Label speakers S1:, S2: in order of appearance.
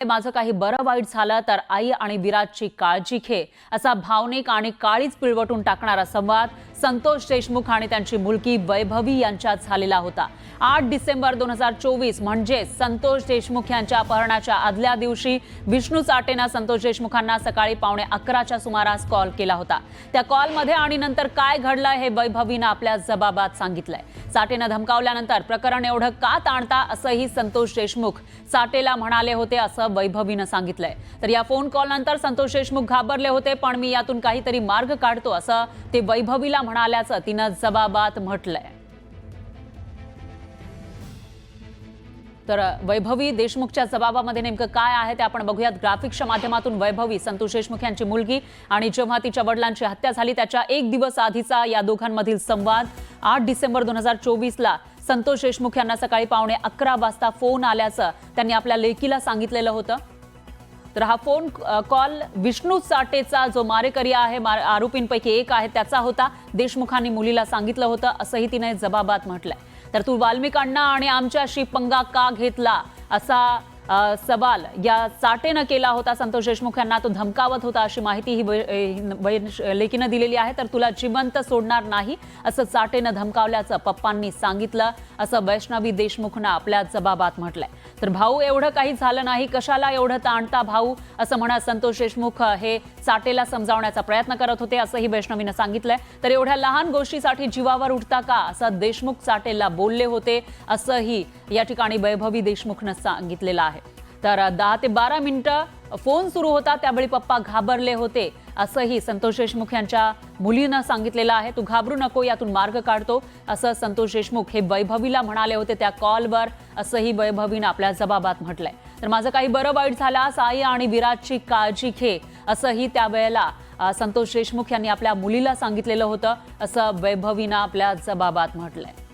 S1: माझं काही बरं वाईट झालं तर आई आणि विराजची काळजी घे, असा भावनिक आणि काळीच पिळवटून टाकणारा संवाद संतोष देशमुख आणि त्यांची मुलगी वैभवी यांच्यात झालेला होता। 8 डिसेंबर 2024 म्हणजे संतोष देशमुख यांच्या अपहरणाच्या आदल्या दिवशी विष्णू चाटेनं संतोष देशमुखांना सकाळी 11:15च्या सुमारास कॉल केला होता। त्या कॉलमध्ये आणि नंतर काय घडलं हे वैभवीनं आपल्या जबाबात सांगितलंय। चाटेनं धमकावल्यानंतर प्रकरण एवढं का ताणता असंही संतोष देशमुख चाटेला म्हणाले होते असं वैभवीनं सांगितलंय। तर या फोन कॉल नंतर संतोष देशमुख घाबरले होते, पण मी यातून काहीतरी मार्ग काढतो असं ते वैभवीला म्हणाल्याचं तिनं जबाबात म्हटलंय। तर वैभवी देशमुखच्या जबाबामध्ये नेमकं काय आहे ते आपण बघूयात। ग्राफिक्सच्या माध्यमातून वैभवी संतोष देशमुख यांची मुलगी आणि जेव्हा तिच्या वडिलांची हत्या झाली त्याच्या एक दिवस आधीचा या दोघांमधील संवाद 8 डिसेंबर 2024ला संतोष देशमुख यांना सकाळी 11:15 वाजता फोन आल्याचं त्यांनी आपल्या लेकीला सांगितलेलं होतं। तर हा फोन कॉल विष्णू चाटेचा जो मारेकरी आहे, आरोपींपैकी एक आहे, त्याचा होता। देशमुखांनी मुलीला सांगितलं होतं असंही तिने जबाबात म्हटलंय। तर तू वाल्मिकांना आणि आमच्याशी पंगा का घेतला असा सवाल या चाटेनं केला होता संतोष देशमुख यांना। तो धमकावत होता अशी माहिती ही लेकीनं दिलेली आहे। तर तुला जिवंत सोडणार नाही असं चाटेनं धमकावल्याचं पप्पांनी सांगितलं असं वैष्णवी देशमुखनं आपल्या जबाबात म्हटलंय। तर भाऊ एवढं काही झालं नाही, कशाला एवढं ताणता भाऊ असं म्हणत संतोष देशमुख हे चाटेला समजावण्याचा प्रयत्न करत होते असंही वैष्णवीनं सांगितलंय। तर एवढ्या लहान गोष्टीसाठी जीवावर उठता का असं देशमुख चाटेला बोलले होते असंही या ठिकाणी वैभवी देशमुखनं सांगितलेलं आहे। तर 10 ते 12 मिनिटं फोन सुरू होता, त्यावेळी पप्पा घाबरले होते असंही संतोष देशमुख यांच्या मुलीनं सांगितलेलं आहे। तू घाबरू नको, यातून मार्ग काढतो असं संतोष देशमुख हे वैभवीला म्हणाले होते त्या कॉलवर असंही वैभवीनं आपल्या जबाबात म्हटलंय। तर माझं काही बरं वाईट झाल्यास आई आणि विराजची काळजी घे असंही त्यावेळेला संतोष देशमुख यांनी आपल्या मुलीला सांगितलेलं होतं असं वैभवीनं आपल्या जबाबात म्हटलंय।